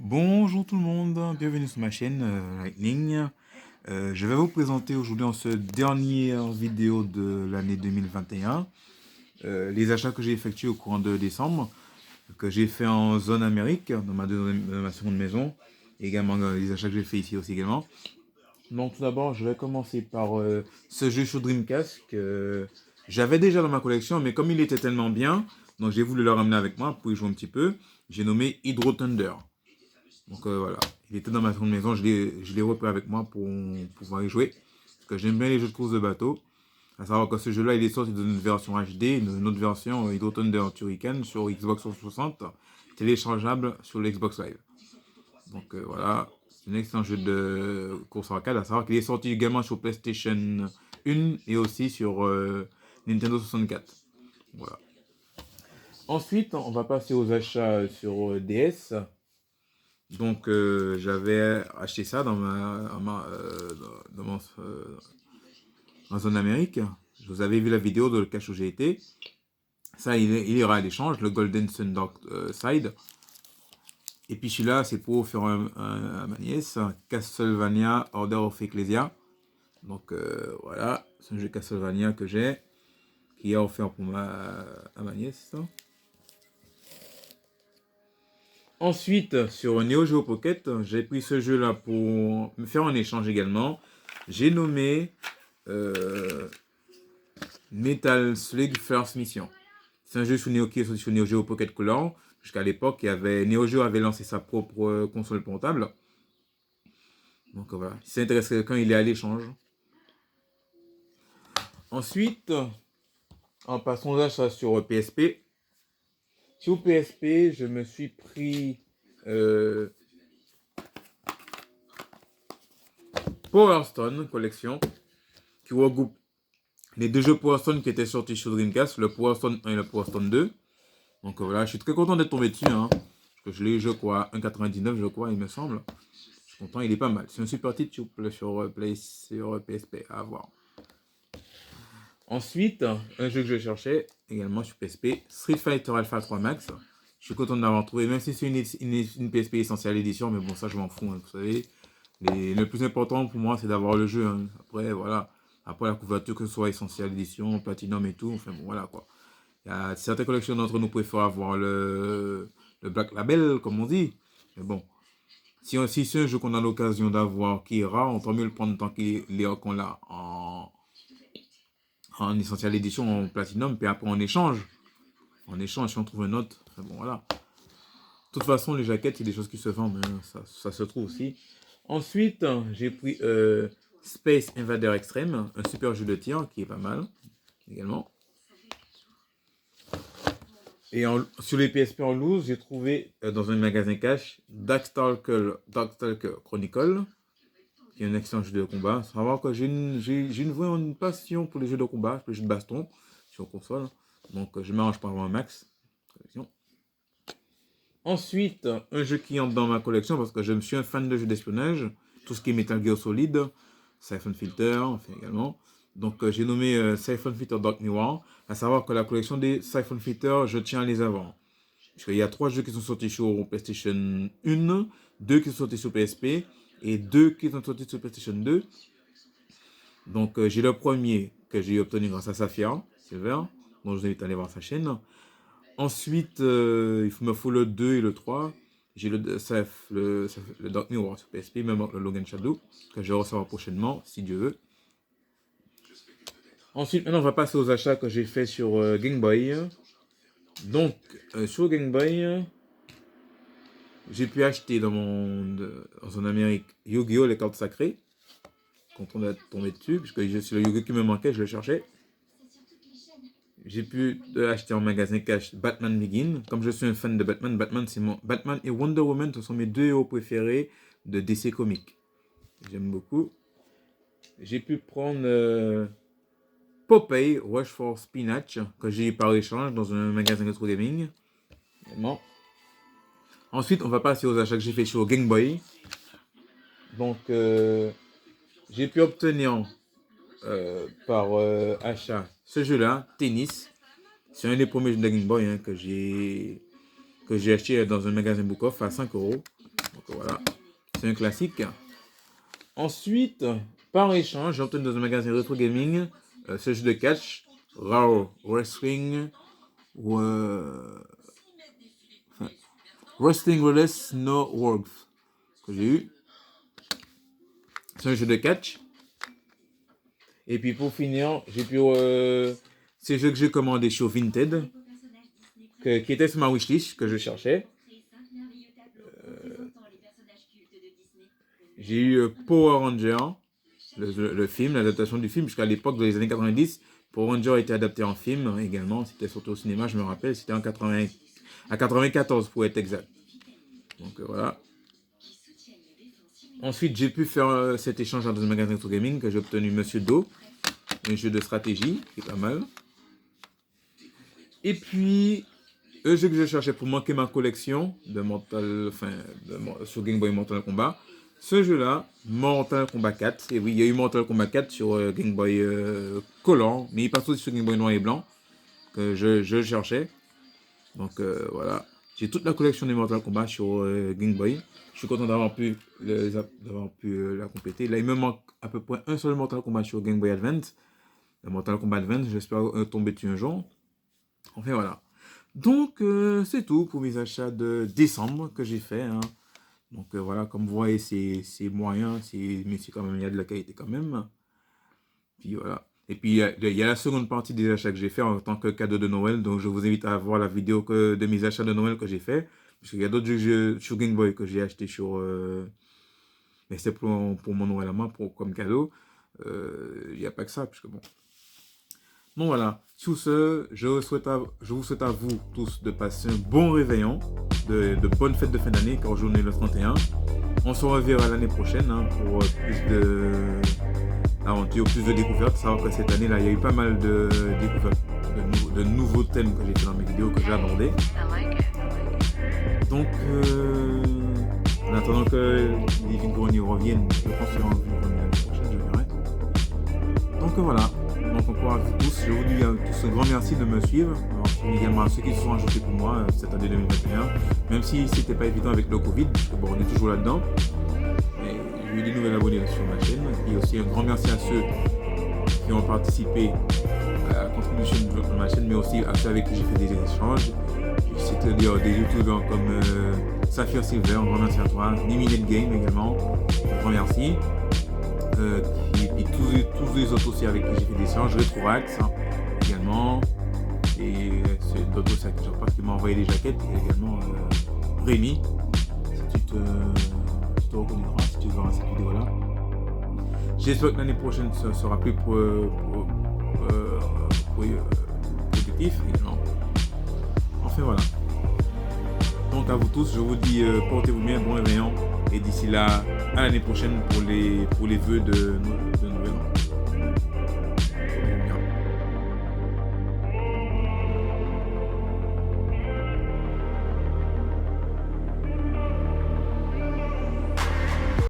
Bonjour tout le monde, bienvenue sur ma chaîne Lightning. Je vais vous présenter aujourd'hui en ce dernière vidéo de l'année 2021 les achats que j'ai effectués au courant de décembre, que j'ai fait en zone Amérique, dans ma seconde maison, et également les achats que j'ai fait ici aussi également. Donc tout d'abord, je vais commencer par ce jeu sur Dreamcast que j'avais déjà dans ma collection, mais comme il était tellement bien, donc j'ai voulu le ramener avec moi pour y jouer un petit peu. J'ai nommé Hydro Thunder. Donc voilà, il était dans ma seconde maison, je l'ai repris avec moi pour pouvoir y jouer. Parce que j'aime bien les jeux de course de bateau. À savoir que ce jeu-là, il est sorti dans une version HD, une autre version Hydro Thunder Turrican sur Xbox 360, téléchargeable sur l'Xbox Live. Donc voilà, c'est un excellent jeu de course arcade. À savoir qu'il est sorti également sur PlayStation 1 et aussi sur Nintendo 64. Voilà. Ensuite, on va passer aux achats sur DS. Donc j'avais acheté ça dans zone Amérique. Vous avez vu la vidéo de le cache où j'ai été. Ça, il ira à l'échange, le Golden Sun Dark Side. Et puis celui-là, c'est pour faire à ma nièce, Castlevania Order of Ecclesia. Donc voilà, c'est un jeu Castlevania que j'ai, qui a offert à ma nièce. Ensuite, sur Neo Geo Pocket, j'ai pris ce jeu-là pour me faire un échange également. J'ai nommé Metal Slug First Mission. C'est un jeu sur Neo, qui est sorti sur Neo Geo Pocket Color. Jusqu'à l'époque, Neo Geo avait lancé sa propre console portable. Donc voilà, si ça intéresse quelqu'un, il est à l'échange. Ensuite, en passant là sur PSP. Sur PSP, je me suis pris Power Stone Collection, qui regroupe les deux jeux Power Stone qui étaient sortis sur Dreamcast, le Power Stone 1 et le Power Stone 2. Donc voilà, je suis très content d'être tombé dessus, hein, parce que je l'ai eu, je crois, 1,99, je crois, il me semble. Je suis content, il est pas mal. C'est un super titre sur PSP, à voir. Ensuite, un jeu que je cherchais également sur PSP, Street Fighter Alpha 3 Max. Je suis content de l'avoir trouvé, même si c'est une PSP Essential Edition, mais bon, ça je m'en fous, hein, vous savez. Le plus important pour moi, c'est d'avoir le jeu, hein. Après, voilà. Après la couverture, que ce soit Essential Edition, Platinum et tout, enfin bon, voilà quoi. Il y a certaines collections d'entre nous préfèrent avoir le Black Label, comme on dit. Mais bon, si c'est un jeu qu'on a l'occasion d'avoir qui est rare, on peut mieux le prendre tant qu'on l'a en Essential Edition, en Platinum, puis après on échange. En échange, si on trouve une autre, enfin bon, voilà. De toute façon, les jaquettes, c'est des choses qui se vendent, hein, ça se trouve aussi. Ensuite, j'ai pris Space Invader Extreme, un super jeu de tir qui est pas mal également. Et sur les PSP en loose, j'ai trouvé dans un magasin cash Darkstalker Chronicle, qui est un excellent jeu de combat. Il faut savoir que j'ai une passion pour les jeux de combat, pour les jeux de baston sur console. Donc je m'arrange pour avoir un max. Ensuite, un jeu qui entre dans ma collection parce que je suis un fan de jeux d'espionnage, tout ce qui est Metal Gear Solid, Siphon Filter, enfin également. Donc j'ai nommé Siphon Filter Dark Mirror, à savoir que la collection des Siphon Filter, je tiens à les avoir. Parce qu'il y a 3 jeux qui sont sortis sur PlayStation 1, 2 qui sont sortis sur PSP et 2 qui sont sortis sur PlayStation 2. Donc j'ai le premier que j'ai obtenu grâce à Safia Silver, donc je vous invite à aller voir sa chaîne. Ensuite, il me faut le 2 et le 3. J'ai le Dark Mirror sur PSP, même le Logan Shadow, que je vais recevoir prochainement, si Dieu veut. Ensuite, maintenant, on va passer aux achats que j'ai fait sur Game Boy. Donc, sur Game Boy, j'ai pu acheter dans son Amérique Yu-Gi-Oh! Les cartes sacrées. Content d'être tombé dessus, puisque c'est le Yu-Gi-Oh! Qui me manquait, je le cherchais. J'ai pu acheter en magasin cash Batman Begin. Comme je suis un fan de Batman, Batman et Wonder Woman, ce sont mes 2 héros préférés de DC Comics. J'aime beaucoup. J'ai pu prendre Popeye Rush for Spinach, que j'ai eu par échange dans un magasin retro gaming. Vraiment. Ensuite, on va passer aux achats que j'ai fait sur Game Boy. Donc, j'ai pu obtenir par achat ce jeu-là, Tennis. C'est un des premiers jeux de Game Boy, hein, que j'ai acheté dans un magasin Book Off à 5 euros. Donc voilà, c'est un classique. Ensuite, par échange, j'ai obtenu dans un magasin Retro Gaming ce jeu de catch, Raw Wrestling, Wrestling Relay No Works, que j'ai eu. C'est un jeu de catch. Et puis pour finir, j'ai pu ces jeux que j'ai commandé chez Vinted, qui étaient sur ma wishlist, que je cherchais. J'ai eu Power Ranger, le film, l'adaptation du film, puisqu'à l'époque, dans les années 90, Power Ranger a été adapté en film également. C'était sorti au cinéma, je me rappelle, c'était en 94 pour être exact. Donc voilà. Ensuite, j'ai pu faire cet échange dans un magasin Retro Gaming que j'ai obtenu Monsieur Do, un jeu de stratégie qui est pas mal. Et puis, un jeu que je cherchais pour manquer ma collection de sur Game Boy Mortal Kombat. Ce jeu-là, Mortal Kombat 4. Et oui, il y a eu Mortal Kombat 4 sur Game Boy Color, mais il passe aussi sur Game Boy noir et blanc que je cherchais. Donc voilà, j'ai toute la collection des Mortal Kombat sur Game Boy. Je suis content d'avoir pu la compléter. Là, il me manque à peu près un seul Mortal Kombat sur Game Boy Advance. Le Mortal Kombat Advance, j'espère tomber dessus un jour. Enfin voilà. Donc c'est tout pour mes achats de décembre que j'ai fait. Hein. Donc voilà, comme vous voyez, c'est moyen, mais c'est quand même, il y a de la qualité quand même. Puis voilà. Et puis il y a la seconde partie des achats que j'ai fait en tant que cadeau de Noël. Donc je vous invite à voir la vidéo de mes achats de Noël que j'ai fait. Parce qu'il y a d'autres jeux sur Game Boy que j'ai acheté sur... mais c'est pour mon Noël à moi, comme cadeau. Il n'y a pas que ça, puisque bon... Donc voilà, sur ce, je vous souhaite à vous tous de passer un bon réveillon, de bonnes fêtes de fin d'année, car aujourd'hui est le 31. On se reverra l'année prochaine pour plus d'aventures, plus de découvertes. Savoir que cette année-là, il y a eu pas mal de découvertes, de nouveaux thèmes que j'ai fait dans mes vidéos, que j'ai abordés. Donc, en attendant que les Vigoroni reviennent, je pense qu'il y aura un Vigoroni l'année prochaine, je verrai. Donc voilà. Donc encore à vous tous, je vous dis à tous un grand merci de me suivre. Alors, également à ceux qui se sont ajoutés pour moi cette année 2021. Même si c'était pas évident avec le Covid, parce que bon, on est toujours là-dedans. Mais j'ai eu des nouvelles abonnés sur ma chaîne. Et aussi un grand merci à ceux qui ont participé à la contribution de ma chaîne, mais aussi à ceux avec qui j'ai fait des échanges. C'est-à-dire des youtubeurs comme Saphir Silver, un grand merci à toi. Niminet Game également, un grand merci. Et tous les autres aussi avec qui j'ai fait des séances, Retroax également, et c'est d'autres aussi que j'en qui m'ont envoyé des jaquettes, et également Rémi, si tu te reconnaîtras, si tu verras cette vidéo là. J'espère que l'année prochaine ce sera plus productif également. Enfin voilà. Donc à vous tous, je vous dis portez-vous bien, bon réveillon. Et d'ici là, à l'année prochaine pour les vœux de